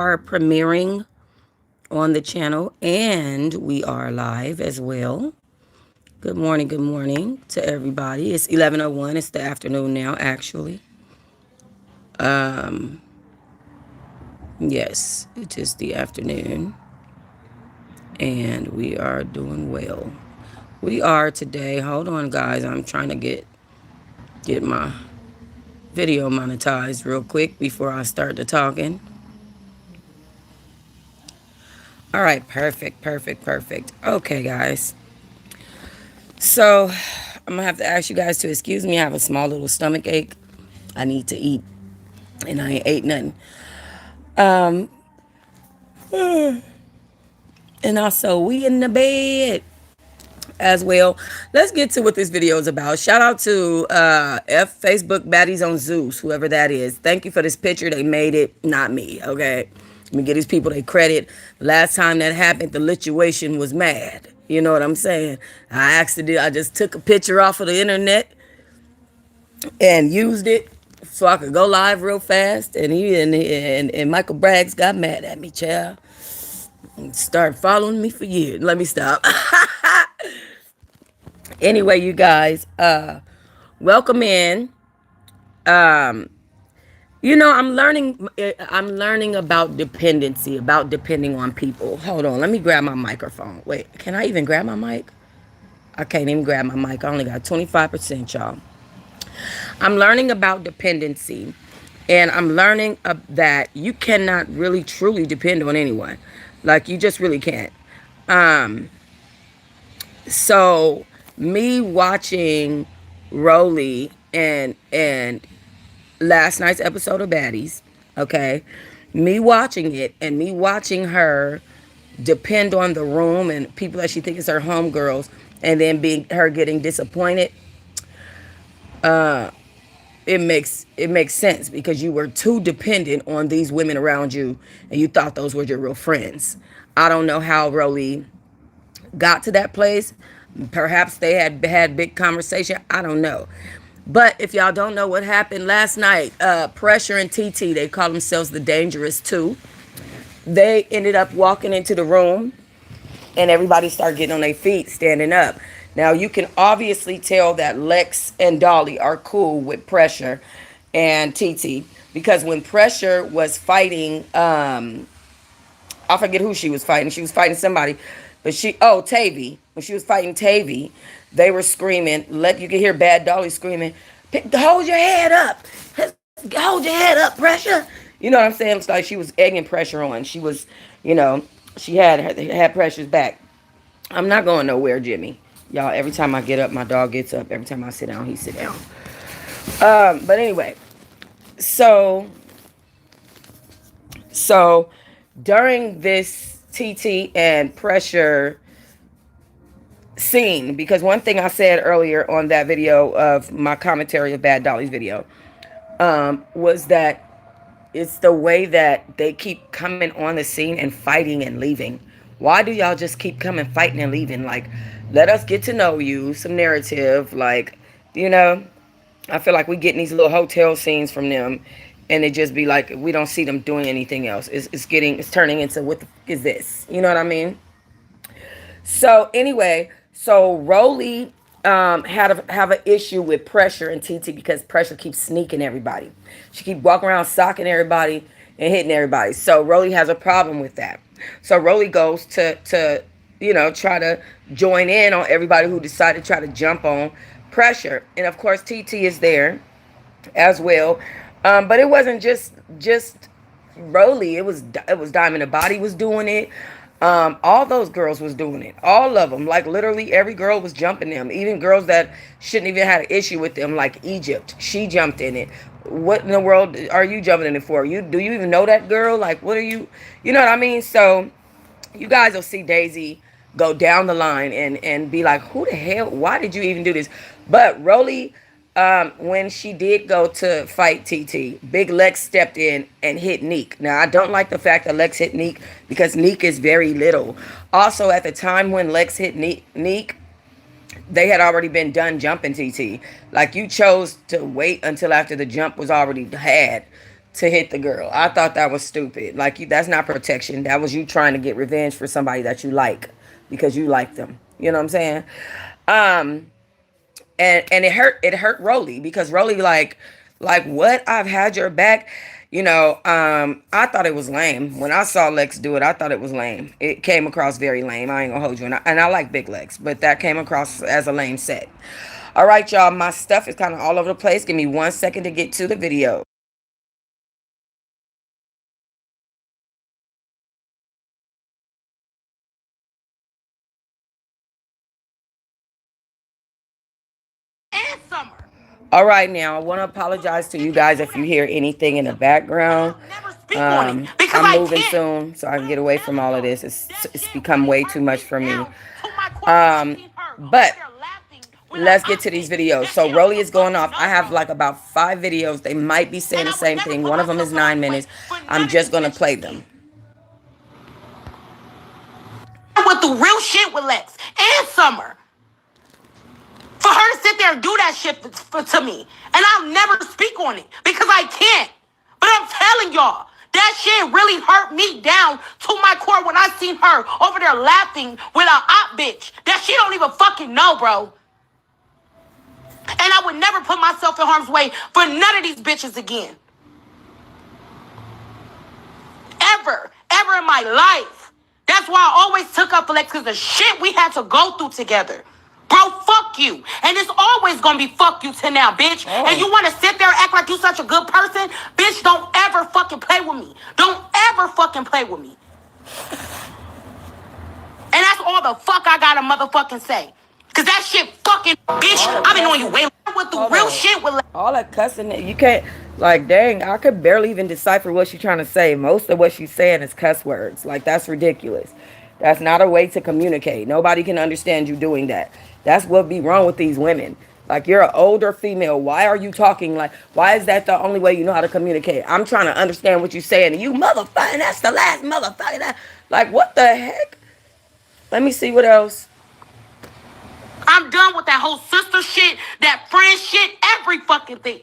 are premiering on the channel and we are live as well. Good morning to everybody. It's 11:01. It's the afternoon now, actually. Um, yes, it is the afternoon and we are doing well. We are today. Hold on, guys. I'm trying to get my video monetized real quick before I start the talking. All right, perfect. Okay, guys. So, I'm gonna have to ask you guys to excuse me. I have a small little stomach ache. I need to eat, and I ain't ate nothing. Um, and also we in the bed as well. Let's get to what this video is about. Shout out to F Facebook Baddies on Zeus, whoever that is. Thank you for this picture. They made it, not me. Okay, let me give these people their credit. Last time that happened, the lituation was mad. You know what I'm saying? I just took a picture off of the internet and used it so I could go live real fast. And and Michael Braggs got mad at me, child. And started following me for years. Let me stop. Anyway, you guys, welcome in. Um, I'm learning about dependency, about depending on people. Hold on, let me grab my microphone. Wait, can I even grab my mic? I can't even grab my mic. I only got 25%, y'all. I'm learning about dependency, and I'm learning that you cannot really truly depend on anyone. Like, you just really can't. Um, so me watching Rollie and last night's episode of Baddies, okay? Me watching it and me watching her depend on the room and people that she thinks is her homegirls, and then being her getting disappointed. It makes sense because you were too dependent on these women around you and you thought those were your real friends. I don't know how Rollie got to that place. Perhaps they had big conversation. I don't know. But if y'all don't know what happened last night, Pressure and TT, they call themselves the Dangerous Two. They ended up walking into the room and everybody started getting on their feet, standing up. Now you can obviously tell that Lex and Dolly are cool with Pressure and TT because when Pressure was fighting, I forget who she was fighting. She was fighting somebody, but Tavy. When she was fighting Tavy, they were screaming. You could hear Bad Dolly screaming, "Hold your head up! Hold your head up, Pressure!" You know what I'm saying? It's like she was egging Pressure on. She was, you know, she had Pressure's back. I'm not going nowhere, Jimmy. Y'all, every time I get up, my dog gets up. Every time I sit down, he sit down. But anyway, so so during this TT and Pressure scene, because one thing I said earlier on that video of my commentary of Bad Dolly's video, was that it's the way that they keep coming on the scene and fighting and leaving. Why do y'all just keep coming, fighting and leaving? Like, let us get to know you, some narrative. Like, you know, I feel like we getting these little hotel scenes from them, and it just be like we don't see them doing anything else. It's turning into what the f- is this? You know what I mean? So anyway, so Rollie have an issue with Pressure and TT because Pressure keeps sneaking everybody. She keep walking around socking everybody and hitting everybody. So Rollie has a problem with that. So Rollie goes to try to join in on everybody who decided to try to jump on Pressure, and of course TT is there as well. But it wasn't just Rollie. It was Diamond the Body was doing it. All those girls was doing it. All of them. Like literally every girl was jumping them. Even girls that shouldn't even had an issue with them, like Egypt. She jumped in it. What in the world are you jumping in it for? Do you even know that girl? Like what are you? You know what I mean? So you guys will see Daisy go down the line and be like, who the hell? Why did you even do this? But Rollie, when she did go to fight TT, Big Lex stepped in and hit Neek. Now I don't like the fact that Lex hit Neek because Neek is very little. Also, at the time when Lex hit Neek, they had already been done jumping TT. Like you chose to wait until after the jump was already had to hit the girl. I thought that was stupid. Like, that's not protection. That was you trying to get revenge for somebody that you like because you like them. You know what I'm saying? Um, and it hurt Rollie because Rollie like what? I've had your back. I thought it was lame. When I saw Lex do it, I thought it was lame. It came across very lame. I ain't gonna hold you. And I like Big Lex, but that came across as a lame set. All right, y'all. My stuff is kind of all over the place. Give me 1 second to get to the video. All right, now I want to apologize to you guys if you hear anything in the background. I'm moving soon, so I can get away from all of this. It's become way too much for me. But let's get to these videos. So Rollie is going off. I have like about 5 videos. They might be saying the same thing. One of them is 9 minutes. I'm just gonna play them. Went through real shit with Lex and Summer. For her to sit there and do that shit to me. And I'll never speak on it because I can't. But I'm telling y'all, that shit really hurt me down to my core when I seen her over there laughing with a op bitch that she don't even fucking know, bro. And I would never put myself in harm's way for none of these bitches again. Ever in my life. That's why I always took up for Lex, because the shit we had to go through together. Bro, fuck you. And it's always gonna be fuck you to now, bitch. Oh. And you wanna sit there and act like you such a good person? Bitch, don't ever fucking play with me. Don't ever fucking play with me. And that's all the fuck I gotta motherfucking say. Cause that shit fucking, bitch, I've been knowing you way with the real shit with all that cussing. You can't, like, dang, I could barely even decipher what she's trying to say. Most of what she's saying is cuss words. Like, that's ridiculous. That's not a way to communicate. Nobody can understand you doing that. That's what be wrong with these women. Like, you're an older female. Why are you talking like, why is that the only way you know how to communicate? I'm trying to understand what you're saying. And you motherfucker, that's the last motherfucker. Like, what the heck? Let me see what else. I'm done with that whole sister shit, that friend shit, every fucking thing.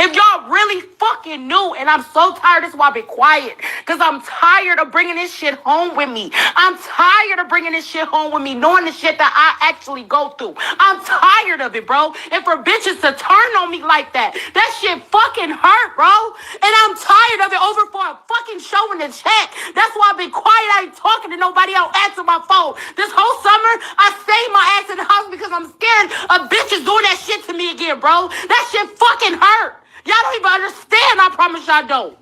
If y'all really fucking knew, and I'm so tired, that's why I've been quiet. Because I'm tired of bringing this shit home with me. I'm tired of bringing this shit home with me, knowing the shit that I actually go through. I'm tired of it, bro. And for bitches to turn on me like that shit fucking hurt, bro. And I'm tired of it over for a fucking show in the chat. That's why I've been quiet. I ain't talking to nobody. I don't answer my phone. This whole summer, I stayed my ass in the house because I'm scared of bitches doing that shit to me again, bro. That shit fucking hurt. Y'all don't even understand. I promise y'all don't.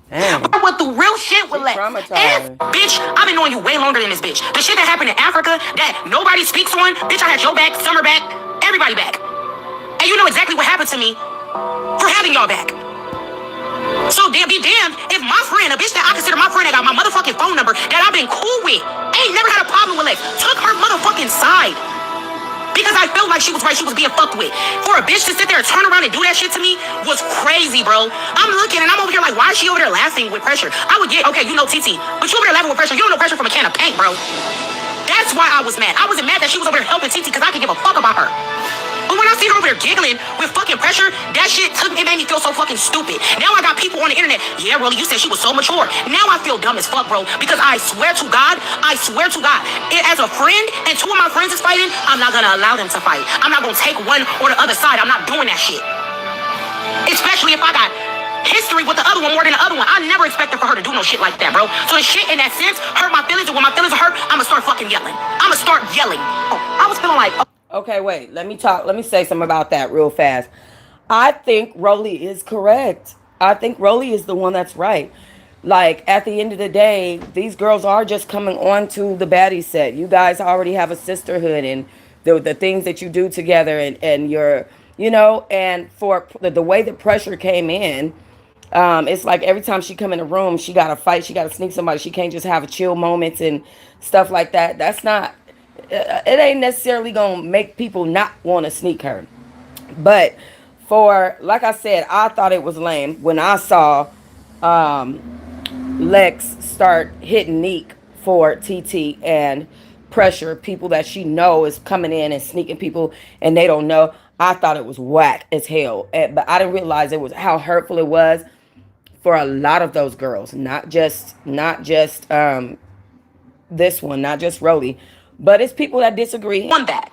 Damn. I went through real shit with Lex. And, bitch, I've been knowing you way longer than this bitch. The shit that happened in Africa that nobody speaks on, bitch, I had your back, Summer back, everybody back. And you know exactly what happened to me for having y'all back. So damn, be damned if my friend, a bitch that I consider my friend that got my motherfucking phone number that I've been cool with, ain't never had a problem with Lex, took her motherfucking side. Because I felt like she was right, she was being fucked with. For a bitch to sit there and turn around and do that shit to me was crazy, bro. I'm looking and I'm over here like, why is she over there laughing with pressure? I would get, okay, you know TT, but you over there laughing with pressure. You don't know pressure from a can of paint, bro. That's why I was mad. I wasn't mad that she was over there helping TT because I could give a fuck about her. But when I see her over there giggling with fucking pressure, that shit it made me feel so fucking stupid. Now I got people on the internet. Yeah, Rollie, you said she was so mature. Now I feel dumb as fuck, bro. Because I swear to God, as a friend, and 2 of my friends is fighting, I'm not gonna allow them to fight. I'm not gonna take one or the other side. I'm not doing that shit. Especially if I got history with the other one more than the other one. I never expected for her to do no shit like that, bro. So the shit in that sense hurt my feelings, and when my feelings are hurt, I'ma start fucking yelling. I'ma start yelling. I was feeling like, okay, wait. Let me say something about that real fast. I think Rollie is correct. I think Rollie is the one that's right. Like, at the end of the day, these girls are just coming on to the baddie set. You guys already have a sisterhood, and the things that you do together, and your, and for the way the pressure came in, it's like every time she come in a room, she got to fight. She got to sneak somebody. She can't just have chill moments and stuff like that. That's not, it ain't necessarily going to make people not want to sneak her. But like I said, I thought it was lame when I saw Lex start hitting Neek for TT and pressure people that she know is coming in and sneaking people and they don't know. I thought it was whack as hell. But I didn't realize it was how hurtful it was for a lot of those girls, not just this one, not just Rollie, but it's people that disagree. On that.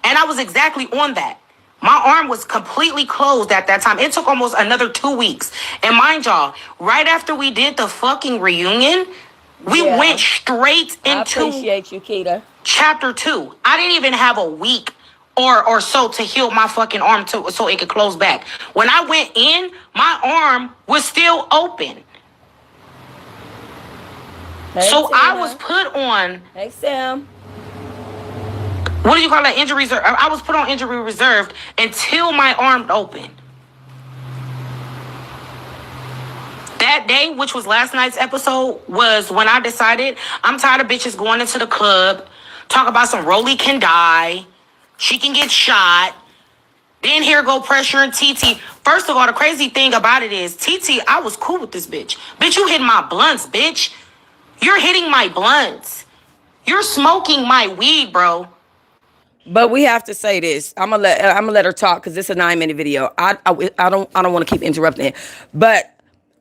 And I was exactly on that. My arm was completely closed at that time. It took almost another 2 weeks. And mind y'all, right after we did the fucking reunion, we went straight I into appreciate you, Keita. chapter 2. I didn't even have a week or so to heal my fucking arm so it could close back. When I went in, my arm was still open. Hey, So I Tina. was put on, Hey, Sam. what do you call that, injury reserve? I was put on injury reserve until my arm opened. That day, which was last night's episode, was when I decided I'm tired of bitches going into the club, talk about some Rollie can die, she can get shot. Then here go Pressure and TT. First of all, the crazy thing about it is, TT, I was cool with this bitch. Bitch, you hitting my blunts, bitch. You're hitting my blunts. You're smoking my weed, bro. But we have to say this. I'm gonna let her talk because this is a 9-minute video. I don't want to keep interrupting it, but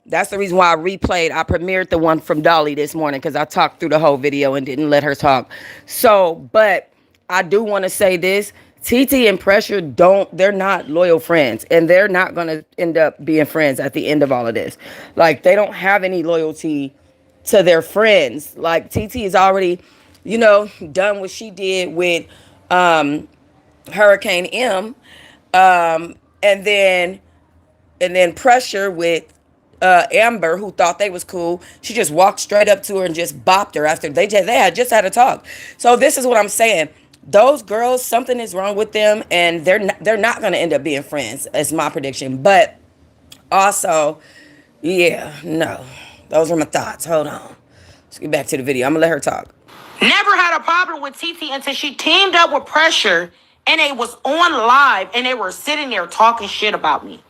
that's the reason why I replayed. I premiered the one from Dolly this morning because I talked through the whole video and didn't let her talk. So, but I do want to say this. TT and Pressure they're not loyal friends, and they're not gonna end up being friends at the end of all of this. Like, they don't have any loyalty to their friends. Like, TT is already, done what she did with Hurricane M, and then Pressure with Amber, who thought they was cool. She just walked straight up to her and just bopped her after they had just had a talk. So this is what I'm saying. Those girls, something is wrong with them, and they're not going to end up being friends. It's my prediction. But also, yeah, no, those are my thoughts. Hold on, let's get back to the video. I'm gonna let her talk. Never had a problem with TT until she teamed up with Pressure and they was on live and they were sitting there talking shit about me.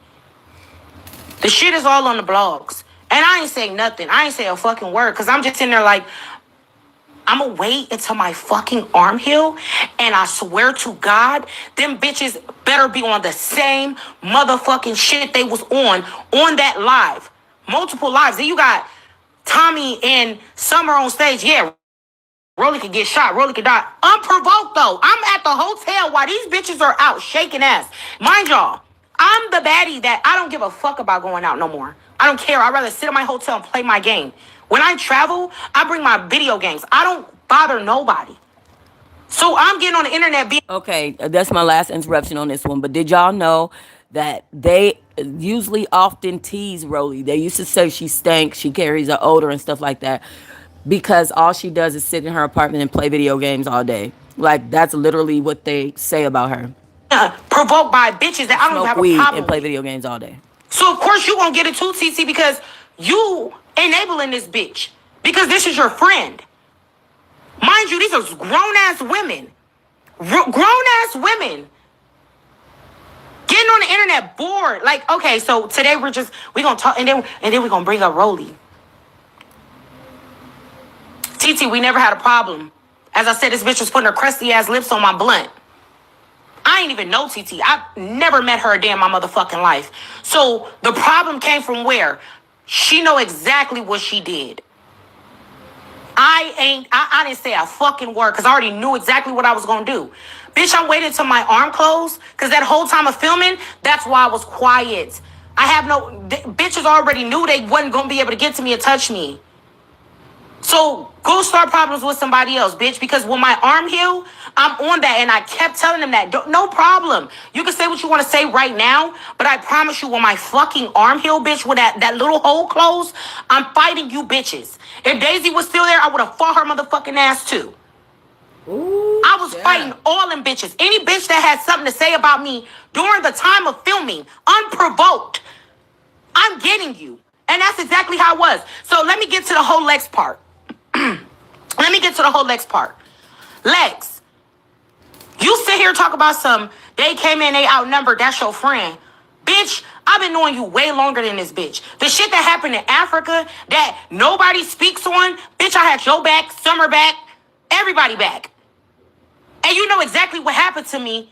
The shit is all on the blogs. And I ain't saying nothing. I ain't say a fucking word because I'm just sitting there like, I'm going to wait until my fucking arm heal. And I swear to God, them bitches better be on the same motherfucking shit they was on that live. Multiple lives. Then you got Tommy and Summer on stage. Yeah, Rollie could get shot. Rollie could die. Unprovoked, though. I'm at the hotel while these bitches are out shaking ass. Mind y'all, I'm the baddie that I don't give a fuck about going out no more. I don't care. I'd rather sit in my hotel and play my game. When I travel, I bring my video games. I don't bother nobody. So I'm getting on the internet being... Okay, that's my last interruption on this one. But did y'all know that they usually often tease Rollie? They used to say she stinks, she carries an odor and stuff like that, because all she does is sit in her apartment and play video games all day. Like, that's literally what they say about her. provoked by bitches that I don't even have a Weed problem and play with. video games all day. So of course you gonna get it too, TC, because you enabling this bitch. Because this is your friend. Mind you, these are grown-ass women. Grown-ass women. Getting on the internet bored. Like, okay, so today we gonna talk, and then we're gonna bring up Rollie. TT, we never had a problem. As I said, this bitch was putting her crusty ass lips on my blunt. I ain't even know TT. I never met her a day in my motherfucking life. So the problem came from where? She know exactly what she did. I didn't say a fucking word because I already knew exactly what I was gonna do. Bitch, I'm waiting till my arm closed because that whole time of filming, that's why I was quiet. Bitches already knew they wasn't gonna be able to get to me and touch me. So go start problems with somebody else, bitch, because when my arm healed, I'm on that, and I kept telling them that. No problem. You can say what you want to say right now, but I promise you, when my fucking arm healed, bitch, with that little hole closed, I'm fighting you bitches. If Daisy was still there, I would have fought her motherfucking ass too. Ooh, I was fighting all them bitches. Any bitch that had something to say about me during the time of filming, unprovoked, I'm getting you. And that's exactly how it was. So let me get to the whole Lex part. Lex, you sit here and talk about they came in, they outnumbered, that's your friend. Bitch, I've been knowing you way longer than this bitch. The shit that happened in Africa that nobody speaks on, bitch, I had your back, Summer back, everybody back. And you know exactly what happened to me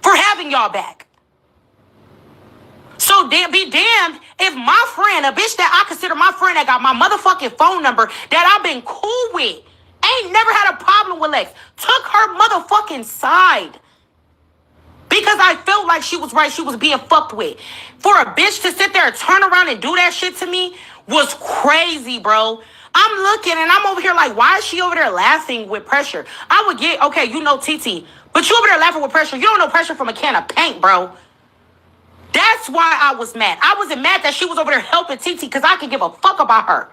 for having y'all back. So be damned if my friend, a bitch that I consider my friend that got my motherfucking phone number that I've been cool with, ain't never had a problem with Lex, took her motherfucking side. Because I felt like she was right, she was being fucked with. For a bitch to sit there and turn around and do that shit to me was crazy, bro. I'm looking and I'm over here like, why is she over there laughing with pressure? I would get, okay, you know TT, but you over there laughing with pressure. You don't know pressure from a can of paint, bro. That's why I was mad. I wasn't mad that she was over there helping TT because I could give a fuck about her.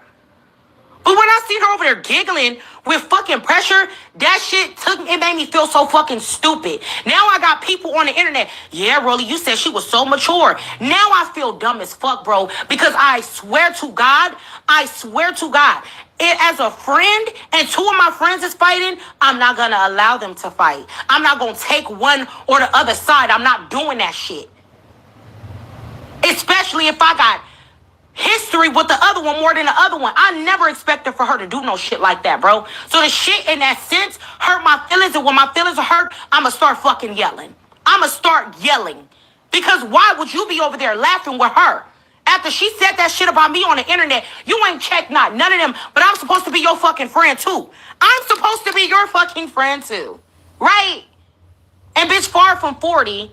But when I seen her over there giggling with fucking pressure, that shit it made me feel so fucking stupid. Now I got people on the internet. Yeah, Rollie, you said she was so mature. Now I feel dumb as fuck, bro. Because I swear to God, as a friend and two of my friends is fighting, I'm not gonna allow them to fight. I'm not gonna take one or the other side. I'm not doing that shit. Especially if I got history with the other one more than the other one. I never expected for her to do no shit like that, bro. So the shit in that sense hurt my feelings, and when my feelings are hurt, I'ma start fucking yelling. I'ma start yelling. Because why would you be over there laughing with her? After she said that shit about me on the internet, you ain't checked none of them, but I'm supposed to be your fucking friend too. I'm supposed to be your fucking friend too. Right? And bitch, far from 40.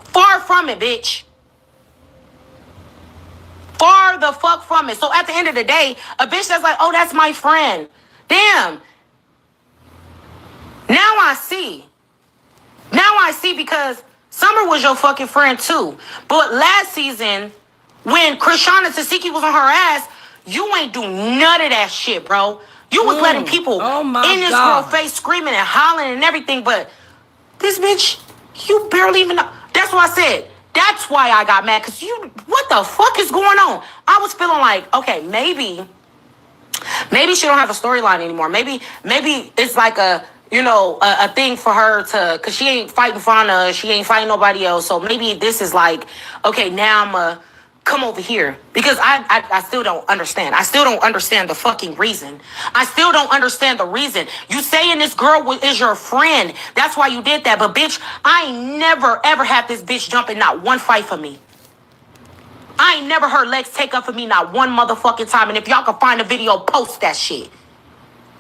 Far from it, bitch. Far the fuck from it. So at the end of the day, a bitch that's like, oh, that's my friend. Damn. Now I see. Because Summer was your fucking friend too. But last season, when Krishana Tasiki was on her ass, you ain't do none of that shit, bro. You was letting people in this girl face screaming and hollering and everything, but this bitch, you barely even know. That's what I said. That's why I got mad, because what the fuck is going on? I was feeling like, okay, maybe she don't have a storyline anymore. Maybe it's like a thing for her to, because she ain't fighting Fauna, she ain't fighting nobody else. So maybe this is like, okay, now I'm come over here. Because I still don't understand. I still don't understand the fucking reason. I still don't understand the reason. You saying this girl is your friend. That's why you did that. But bitch, I ain't never ever had this bitch jump in not one fight for me. I ain't never heard Lex take up for me not one motherfucking time. And if y'all can find a video, post that shit.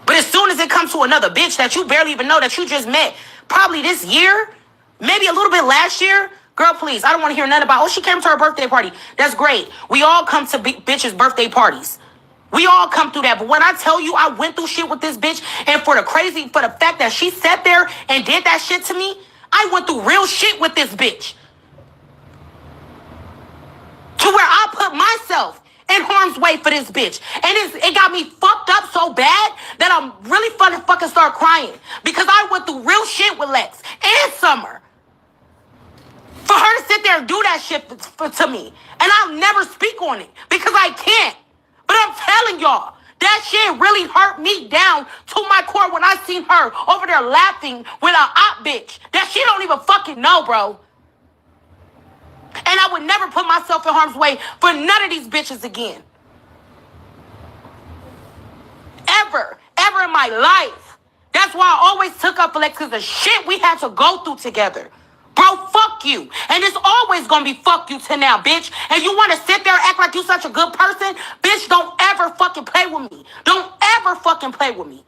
But as soon as it comes to another bitch that you barely even know, that you just met probably this year, maybe a little bit last year, girl, please, I don't want to hear nothing about, oh, she came to her birthday party. That's great. We all come to bitches' birthday parties. We all come through that. But when I tell you I went through shit with this bitch, and for the fact that she sat there and did that shit to me, I went through real shit with this bitch. To where I put myself in harm's way for this bitch. And it got me fucked up so bad that I'm really fucking start crying. Because I went through real shit with Lex and Summer. For her to sit there and do that shit to me. And I'll never speak on it. Because I can't. But I'm telling y'all, that shit really hurt me down to my core when I seen her over there laughing with a op bitch that she don't even fucking know, bro. And I would never put myself in harm's way for none of these bitches again. Ever in my life. That's why I always took up for Lex, because the shit we had to go through together. Bro, fuck you. And it's always gonna be fuck you to now, bitch. And you wanna sit there and act like you such a good person? Bitch, don't ever fucking play with me. Don't ever fucking play with me.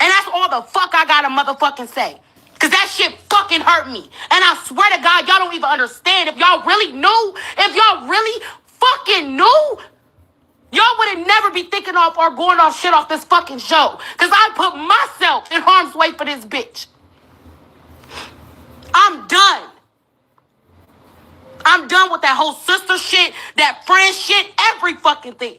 And that's all the fuck I gotta motherfucking say. Because that shit fucking hurt me. And I swear to God, y'all don't even understand. If y'all really fucking knew, y'all wouldn't never be thinking off or going off shit off this fucking show. Because I put myself in harm's way for this bitch. I'm done. I'm done with that whole sister shit, that friend shit, every fucking thing.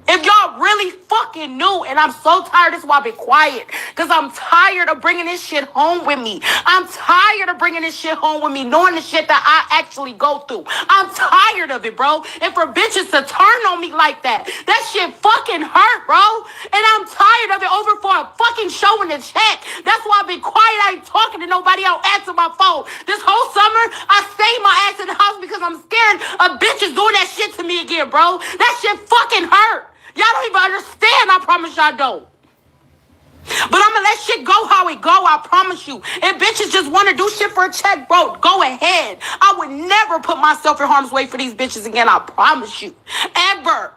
If y'all really fucking knew, and I'm so tired, this is why I've been quiet, because I'm tired of bringing this shit home with me. I'm tired of bringing this shit home with me, knowing the shit that I actually go through. I'm tired of it, bro. And for bitches to turn on me like that shit fucking hurt, bro. And I'm tired of it over for a fucking show in the check. That's why I've been quiet. I ain't talking to nobody. I don't answer my phone. This whole summer, I stayed my ass in the house because I'm scared of bitches doing that shit to me again, bro. That shit fucking hurt. Y'all don't even understand. I promise y'all don't. But I'ma let shit go how it go, I promise you. If bitches just wanna do shit for a check, bro, go ahead. I would never put myself in harm's way for these bitches again, I promise you. Ever.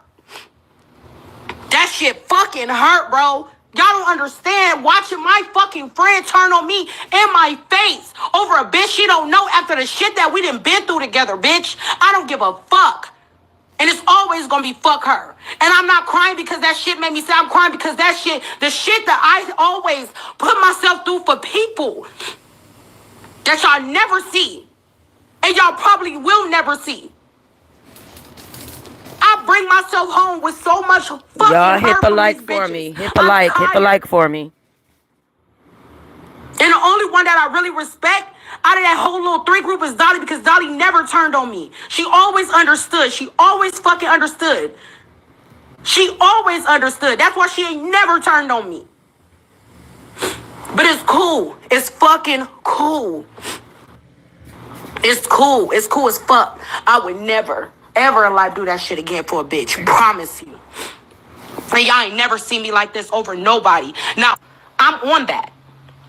That shit fucking hurt, bro. Y'all don't understand watching my fucking friend turn on me in my face over a bitch she don't know after the shit that we done been through together, bitch. I don't give a fuck. And it's always gonna be fuck her. And I'm not crying because that shit made me sad. I'm crying because that shit, the shit that I always put myself through for people that y'all never see. And y'all probably will never see. I bring myself home with so much fucking Y'all hit hurt the from like these for bitches. me. Hit the like. Hit the like for me. And the only one that I really respect out of that whole little three group is Dolly, because Dolly never turned on me. She always understood. She always fucking understood. She always understood. That's why she ain't never turned on me. But it's cool. It's fucking cool. It's cool. It's cool as fuck. I would never, ever in life do that shit again for a bitch. Promise you. And y'all ain't never seen me like this over nobody. Now, I'm on that.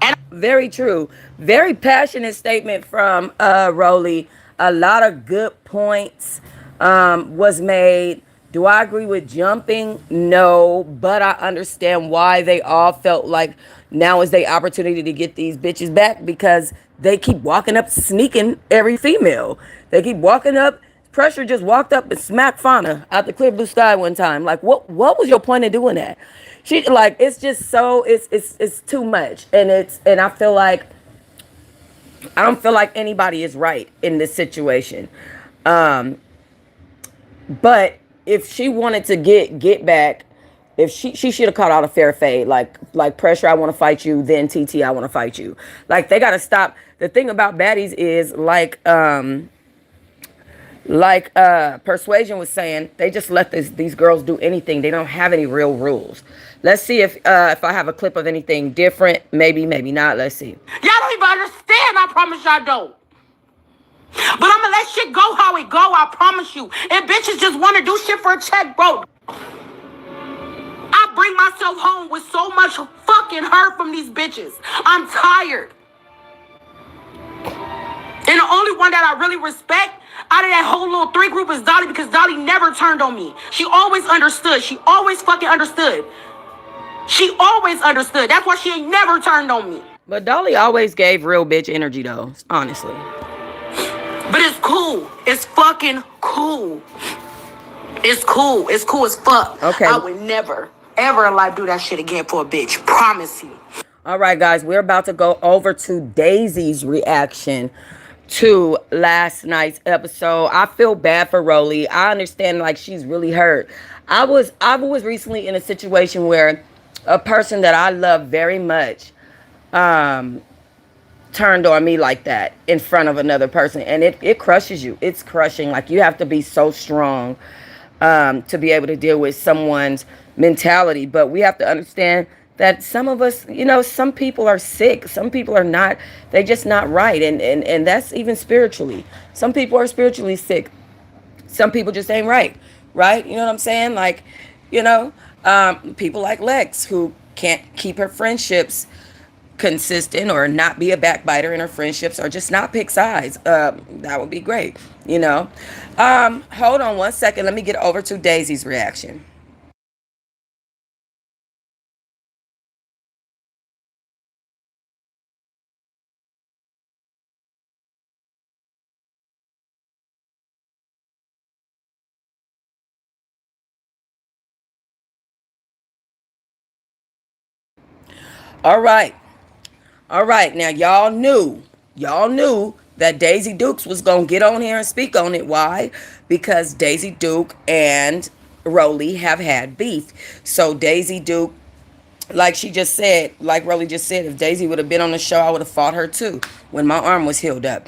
And Very true. Very passionate statement from Rollie. A lot of good points was made. Do I agree with jumping? No, but I understand why they all felt like now is the opportunity to get these bitches back, because they keep walking up, sneaking every female. They keep walking up. Pressure just walked up and smacked Fauna out the clear blue sky one time. Like, what was your point of doing that? She, like, it's just so, it's too much, and I feel like I don't feel like anybody is right in this situation. But if she wanted to get back, if she should have caught out a fair fade, like Pressure, I want to fight you, then TT, I want to fight you. Like, they got to stop. The thing about baddies is like Persuasion was saying, they just let these girls do anything. They don't have any real rules. Let's see if I have a clip of anything different. Maybe not. Let's see. y'all don't even understand. I promise y'all don't. But I'ma let shit go how it go, I promise you. If bitches just wanna do shit for a check, bro, I bring myself home with so much fucking hurt from these bitches. I'm tired. And the only one that I really respect out of that whole little three group is Dolly, because Dolly never turned on me. She always understood. She always fucking understood. She always understood. That's why she ain't never turned on me. But Dolly always gave real bitch energy, though, honestly. But it's cool. It's fucking cool. It's cool. It's cool as fuck. Okay. I would never, ever in life do that shit again for a bitch. Promise you. All right, guys, we're about to go over to Daisy's reaction to last night's episode. I feel bad for Rollie. I understand, like, she's really hurt. I was recently in a situation where a person that I love very much turned on me like that in front of another person, and it crushes you. It's crushing. Like, you have to be so strong to be able to deal with someone's mentality. But we have to understand that some of us, some people are sick. Some people are not, they just not right. And that's even spiritually. Some people are spiritually sick. Some people just ain't right. Right? You know what I'm saying? Like, people like Lex, who can't keep her friendships consistent or not be a backbiter in her friendships, or just not pick sides. That would be great. Hold on one second. Let me get over to Daisy's reaction. All right. All right. Now, y'all knew that Daisy Dukes was going to get on here and speak on it. Why? Because Daisy Duke and Rollie have had beef. So Daisy Duke, like she just said, like Rollie just said, if Daisy would have been on the show, I would have fought her too when my arm was healed up.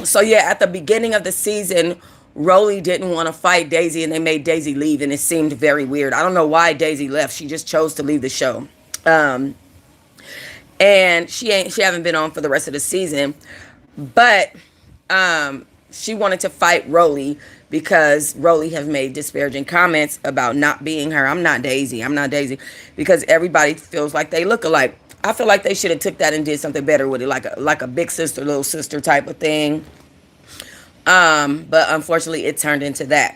So yeah, at the beginning of the season, Rollie didn't want to fight Daisy, and they made Daisy leave, and it seemed very weird. I don't know why Daisy left. She just chose to leave the show. And she haven't been on for the rest of the season. But she wanted to fight Rollie because Rollie has made disparaging comments about not being her. I'm not Daisy. I'm not Daisy, because everybody feels like they look alike. I feel like they should have took that and did something better with it, like a big sister, little sister type of thing. But unfortunately, it turned into that.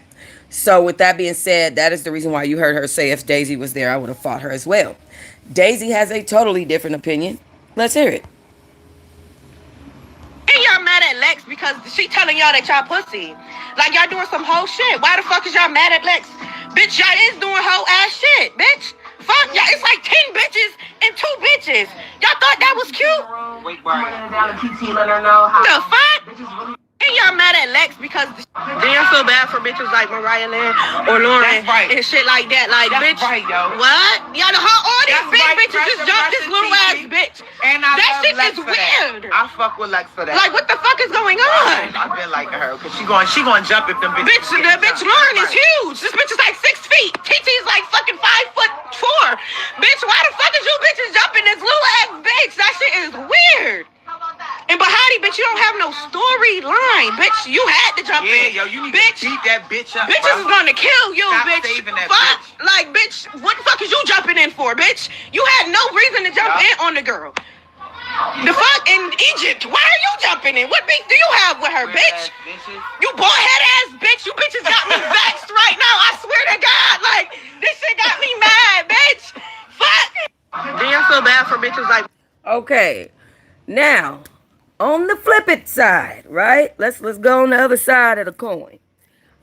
So with that being said, that is the reason why you heard her say if Daisy was there, I would have fought her as well. Daisy has a totally different opinion. Let's hear it. And y'all mad at Lex because she telling y'all that y'all pussy. Like y'all doing some whole shit. Why the fuck is y'all mad at Lex? Bitch, y'all is doing whole ass shit, bitch. Fuck y'all. It's like 10 bitches and 2 bitches. Y'all thought that was cute? Wait, the fuck? And y'all mad at Lex because damn feel bad for bitches like Mariah Lynn or Lauren and shit like that. Like, bitch, what? Y'all know how all these big bitches just jumped this little ass bitch. And I that shit Lex is for weird. That. I fuck with Lex for that. Like, what the fuck is going on? I've been liking her because she gonna jump if them bitches. Bitch, the bitch Lauren is huge. This bitch is like 6 feet. TT's like fucking 5'4". Bitch, why the fuck is you bitches jumping this little ass bitch? That shit is weird. And Bahati, bitch, you don't have no storyline, bitch. You had to jump in. Yo, you need bitch, to beat that bitch up. Bitches is gonna kill you, Stop bitch. saving that fuck, bitch. like, bitch, what the fuck is you jumping in for, bitch? You had no reason to jump in on the girl. The fuck in Egypt? Why are you jumping in? What beef do you have with her, bitch? You bald head ass bitch. You bitches got me vexed right now. I swear to God, like this shit got me mad, bitch. Fuck. Do you feel bad for bitches like? Okay, now on the flip it side, right? Let's go on the other side of the coin.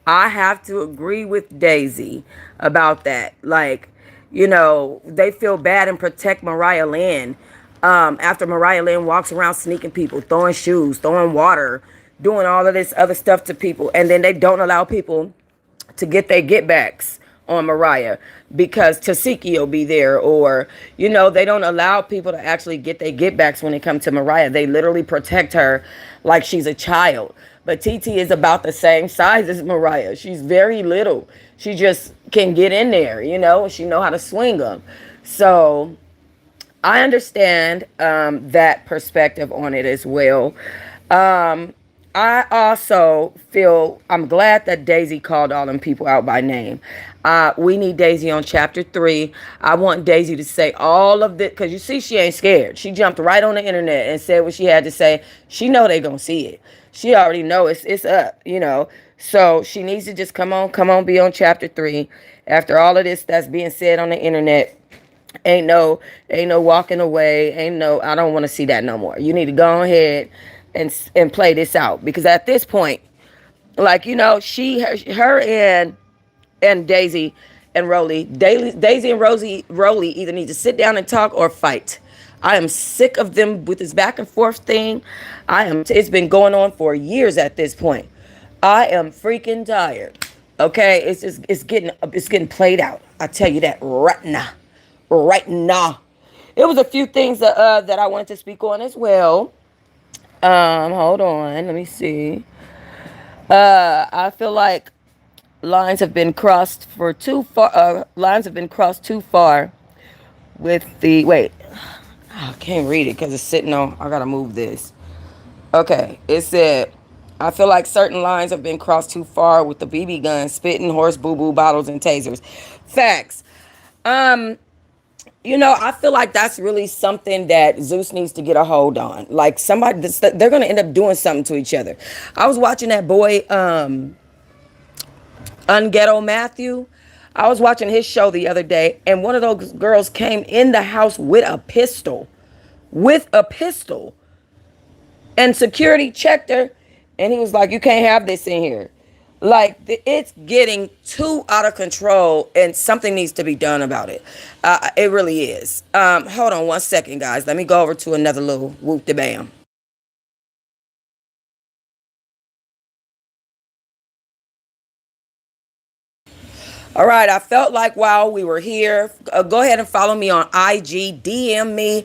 I have to agree with Daisy about that. Like, you know, they feel bad and protect Mariah Lynn. After Mariah Lynn walks around sneaking people, throwing shoes, throwing water, doing all of this other stuff to people, and then they don't allow people to get their get backs on Mariah because Tasiki will be there, or you know, they don't allow people to actually get their get backs when it comes to Mariah. They literally protect her like she's a child. But TT is about the same size as Mariah. She's very little. She just can get in there, you know. She know how to swing them. So I understand that perspective on it as well. I also feel, I'm glad that Daisy called all them people out by name. We need Daisy on chapter 3. I want Daisy to say all of this, because you see she ain't scared. She jumped right on the internet and said what she had to say. She know they gonna see it. She already know it's up, you know. So she needs to just come on, be on chapter 3. After all of this that's being said on the internet, ain't no walking away. I don't want to see that no more. You need to go ahead and play this out, because at this point, like, you know, her and Daisy and Daisy and Rollie either need to sit down and talk or fight. I am sick of them with this back and forth thing. It's been going on for years at this point. I am freaking tired. Okay, it's getting played out. I tell you that right now. Right now. It was a few things that I wanted to speak on as well. Hold on, let me see. I feel like lines have been crossed for too far. Lines have been crossed too far with the wait. I can't read it because it's sitting on. I gotta move this. Okay, it said, I feel like certain lines have been crossed too far with the BB guns, spitting, horse boo boo bottles, and tasers. Facts. You know, I feel like that's really something that Zeus needs to get a hold on. Like somebody, they're gonna end up doing something to each other. I was watching that boy, Unghetto Matthew. I was watching his show the other day, and one of those girls came in the house with a pistol. And security checked her, and he was like, you can't have this in here. Like, it's getting too out of control, and something needs to be done about it. It really is. Hold on one second, guys. Let me go over to another little whoop-de-bam. All right, I felt like while we were here, go ahead and follow me on IG, DM me.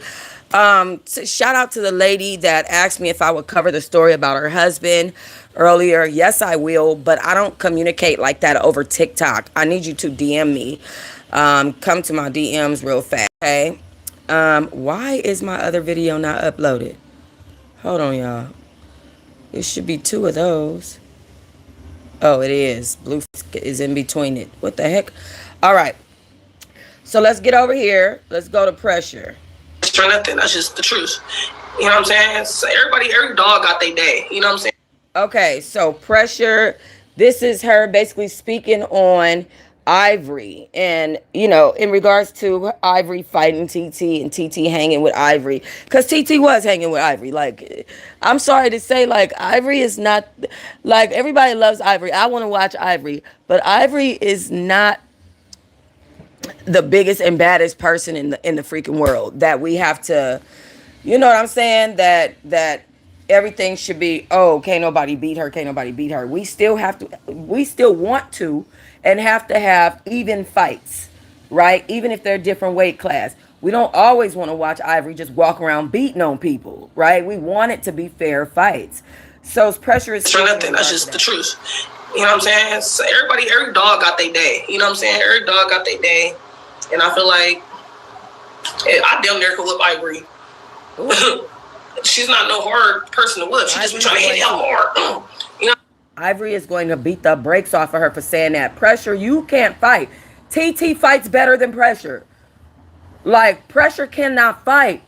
Shout out to the lady that asked me if I would cover the story about her husband earlier. Yes, I will, but I don't communicate like that over TikTok. I need you to DM me. Come to my DMs real fast, okay? Why is my other video not uploaded? Hold on, y'all. It should be 2 of those. Oh, it is. Blue is in between it. What the heck? All right. So let's get over here. Let's go to pressure. For nothing. That's just the truth. You know what I'm saying? So every dog got their day. You know what I'm saying? Okay, so pressure. This is her basically speaking on Ivory, and in regards to Ivory fighting TT and TT hanging with Ivory, because TT was hanging with Ivory. Like, I'm sorry to say, like, Ivory is not, like, everybody loves Ivory. I want to watch Ivory, but Ivory is not the biggest and baddest person in the freaking world that we have to, you know what I'm saying, that everything should be, oh, can't nobody beat her, can't nobody beat her. We still want to and have to have even fights, right? Even if they're different weight class. We don't always want to watch Ivory just walk around beating on people, right? We want it to be fair fights. So pressure is for nothing. That's just the truth. You know what I'm saying? So every dog got their day. You know what I'm saying? Every dog got their day. And I feel like I damn near could whip Ivory. She's not no hard person to whip. She just be trying to hit him hard. You know? Ivory is going to beat the brakes off of her for saying that. Pressure, you can't fight. TT fights better than pressure. Like, pressure cannot fight.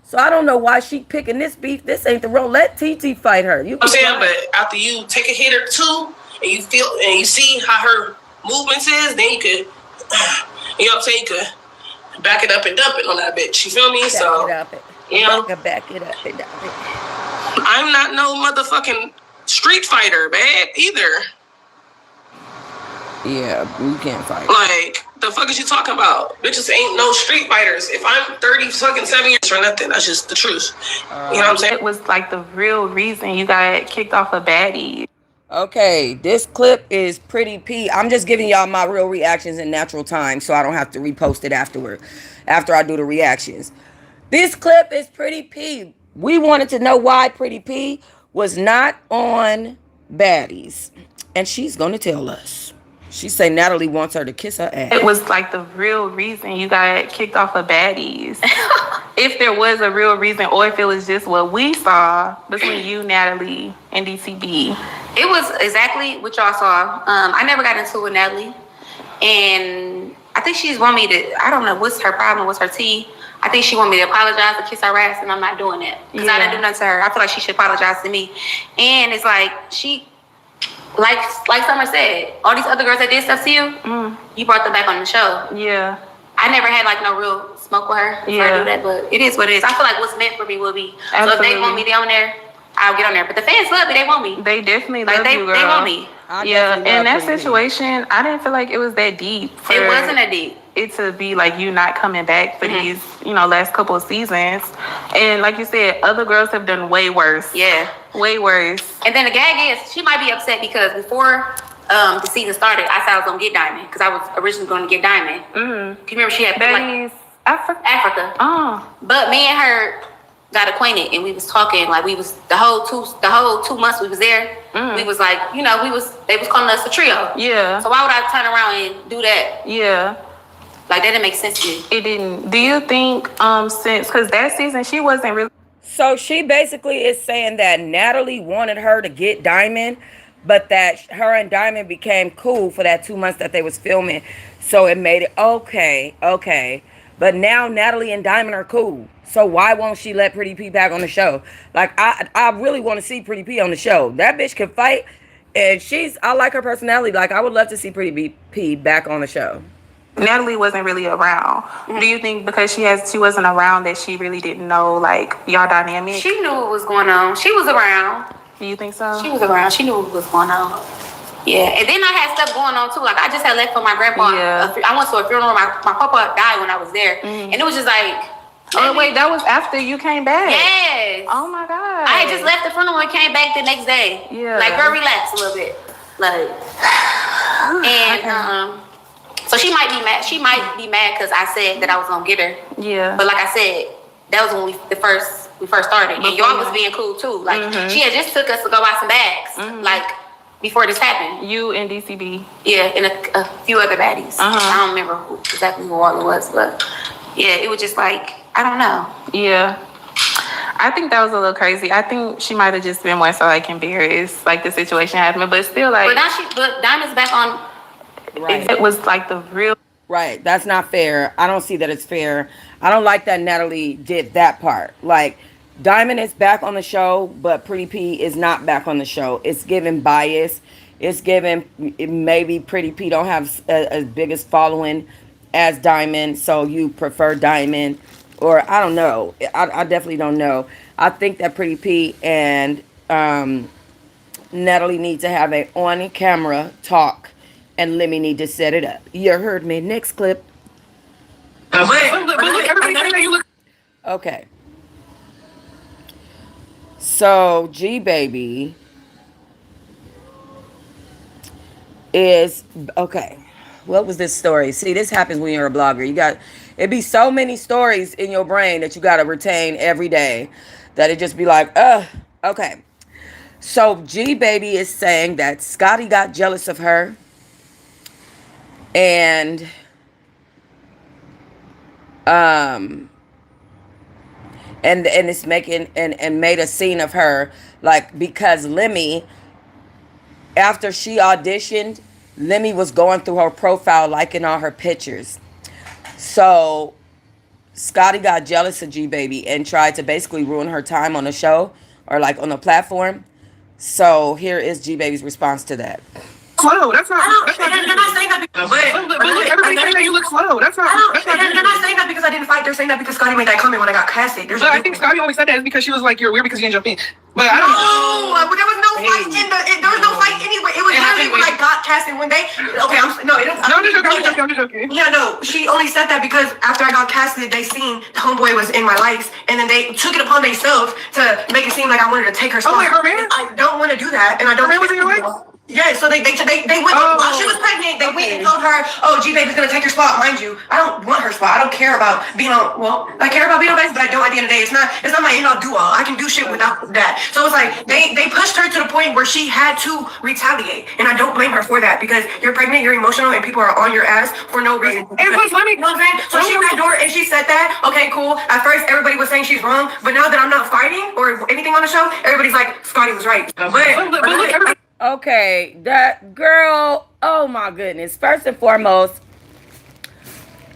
So I don't know why she picking this beef. This ain't the road. Let TT fight her. I'm saying, but after you take a hit or two and you feel and you see how her movements is, then you could, you know what I'm saying, you could back it up and dump it on that bitch. You feel me? Back so it up. You know, back it up and dump it. I'm not no motherfucking street fighter, man, either. Yeah, you can't fight. Like, the fuck is you talking about? Bitches ain't no street fighters. If I'm 37 years for nothing, that's just the truth. You know what I'm saying? It was like the real reason you got kicked off of Baddies. Okay, this clip is Pretty P. I'm just giving y'all my real reactions in natural time so I don't have to repost it afterward, after I do the reactions. This clip is Pretty P. We wanted to know why Pretty P was not on Baddies, and she's going to tell us. She say Natalie wants her to kiss her ass. It was like the real reason you got kicked off of Baddies. If there was a real reason, or if it was just what we saw between you, Natalie, and DCB. It was exactly what y'all saw. I never got into it with Natalie. And I think she's want me to, I don't know what's her problem, what's her tea. I think she want me to apologize and kiss her ass, and I'm not doing that. Because I didn't do nothing to her. I feel like she should apologize to me. And it's like, like Summer said, all these other girls that did stuff to you, you brought them back on the show. Yeah. I never had like no real smoke with her. I do that, but it is what it is. I feel like what's meant for me will be. Absolutely. So if they want me on there, I'll get on there. But the fans love me. They want me. They definitely love you, girl. They want me. Yeah, in that situation, I didn't feel like it was that deep. It wasn't that deep. It to be like you not coming back for these, last couple of seasons. And like you said, other girls have done way worse. Yeah. Way worse. And then the gag is, she might be upset because before the season started, I said I was going to get Diamond. Because I was originally going to get Diamond. Mm-hmm. Can you remember she had Baddies, Africa. Oh. But me and her got acquainted and we was talking, like we was the whole 2 months we was there. We was like, they was calling us a trio. Yeah. So why would I turn around and do that? Yeah. Like, that didn't make sense to me. It didn't. Do you think because that season she wasn't really. So she basically is saying that Natalie wanted her to get Diamond, but that her and Diamond became cool for that 2 months that they was filming. So it made it okay. But now Natalie and Diamond are cool. So why won't she let Pretty P back on the show? Like, I really want to see Pretty P on the show. That bitch can fight, and I like her personality. Like, I would love to see Pretty P back on the show. Natalie wasn't really around. Do you think because she wasn't around that she really didn't know, like, y'all dynamic? She knew what was going on. She was around. Do you think so? She was around. She knew what was going on. Yeah, and then I had stuff going on too. Like, I just had left for my grandpa. Yeah. I went to a funeral. My papa died when I was there, and it was just like. Oh wait, that was after you came back. Yes. Oh my God. I had just left the funeral and came back the next day. Yeah. Like, girl, relax a little bit. Like, and so she might be mad. She might be mad because I said that I was gonna get her. Yeah. But like I said, that was when we first started, and y'all was being cool too. Like, she had just took us to go buy some bags. Like, before this happened. You and DCB. Yeah, and a few other baddies. I don't remember exactly who all it was, but yeah, it was just like, I don't know. Yeah. I think that was a little crazy. I think she might have just been more so like embarrassed, like the situation happened, but still like. But Diamond's back on. Right. It was like the real. Right. That's not fair. I don't see that it's fair. I don't like that Natalie did that part. Like, Diamond is back on the show, but Pretty P is not back on the show. It's given bias. It's given maybe Pretty P don't have as big as following as Diamond, so you prefer Diamond. Or I don't know. I definitely don't know. I think that Pretty P and Natalie need to have a on-camera talk. And Lemmy need to set it up. You heard me. Next clip. But look, everybody saying that you look. Okay. So G Baby is okay. What was this story? See, this happens when you're a blogger. It'd be so many stories in your brain that you gotta retain every day that it just be like, okay. So G Baby is saying that Scotty got jealous of her. And it's making and made a scene of her, like, because Lemmy, after she auditioned, Lemmy was going through her profile, liking all her pictures. So Scotty got jealous of G Baby and tried to basically ruin her time on the show or like on the platform. So here is G Baby's response to that. Slow. That's not. They're not saying that because. But look, everybody saying that you look slow. That's not. They're not saying that because I didn't fight. They're saying that because Scotty made that comment when I got casted. But I think Scotty only said that is because she was like, "You're weird because you didn't jump in." But I don't. No, there was no fight there was no fight anyway. It was literally when I got casted when they. Okay, No, I'm just joking. Yeah, no, she only said that because after I got casted, they seen the homeboy was in my likes, and then they took it upon themselves to make it seem like I wanted to take her spot. Oh, wait, her man? I don't want to do that, and I don't. Her man was in your likes? Yeah, so they went while she was pregnant. They went and told her, "Oh, G Baby's gonna take your spot." Mind you, I don't want her spot. I don't care about being on. Well, I care about being on base, but I don't. At the end of the day, it's not my in-law duo. I can do shit without that. So it's like they pushed her to the point where she had to retaliate, and I don't blame her for that because you're pregnant, you're emotional, and people are on your ass for no reason. And plus, let me. You know what I'm saying? So she ran door and she said that. Okay, cool. At first, everybody was saying she's wrong, but now that I'm not fighting or anything on the show, everybody's like, Scotty was right. But look, everybody. Okay, that girl, oh my goodness. First and foremost,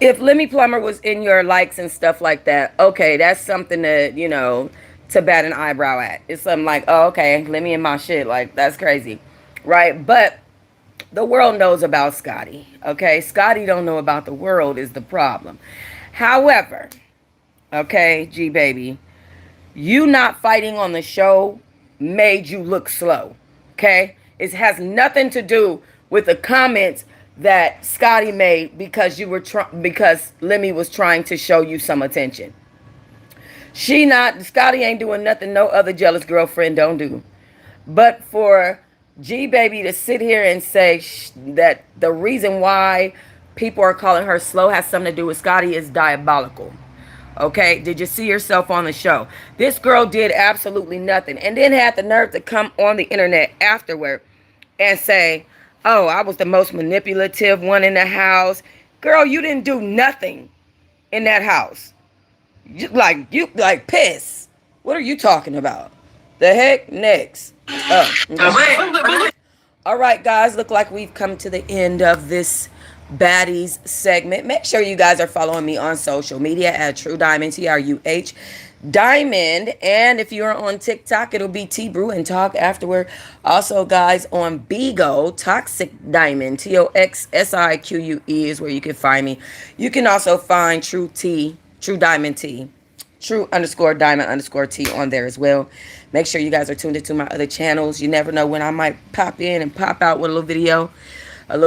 if Lemmy Plummer was in your likes and stuff like that, okay, that's something that, to bat an eyebrow at. It's something like, oh, okay, Lemmy in my shit. Like, that's crazy, right? But the world knows about Scotty, okay? Scotty don't know about the world is the problem. However, okay, G Baby, you not fighting on the show made you look slow. Okay, it has nothing to do with the comments that Scotty made because because Lemmy was trying to show you some attention. Scotty ain't doing nothing no other jealous girlfriend don't do. But for G Baby to sit here and say that the reason why people are calling her slow has something to do with Scotty is diabolical. Okay, did you see yourself on the show? This girl did absolutely nothing and then had the nerve to come on the internet afterward and say, oh, I was the most manipulative one in the house. Girl, you didn't do nothing in that house. You like piss. What are you talking about? The heck? Next. Oh, okay. All right, guys, look like we've come to the end of this Baddies segment. Make sure you guys are following me on social media at Truh Diamond, TRUH Diamond. And if you're on TikTok, it'll be T Brew and Talk afterward. Also, guys, on Bigo, Toxic Diamond, TOXSIQUE is where you can find me. You can also find Truh Diamond T, Truh_Diamond_T on there as well. Make sure you guys are tuned into my other channels. You never know when I might pop in and pop out with a little video.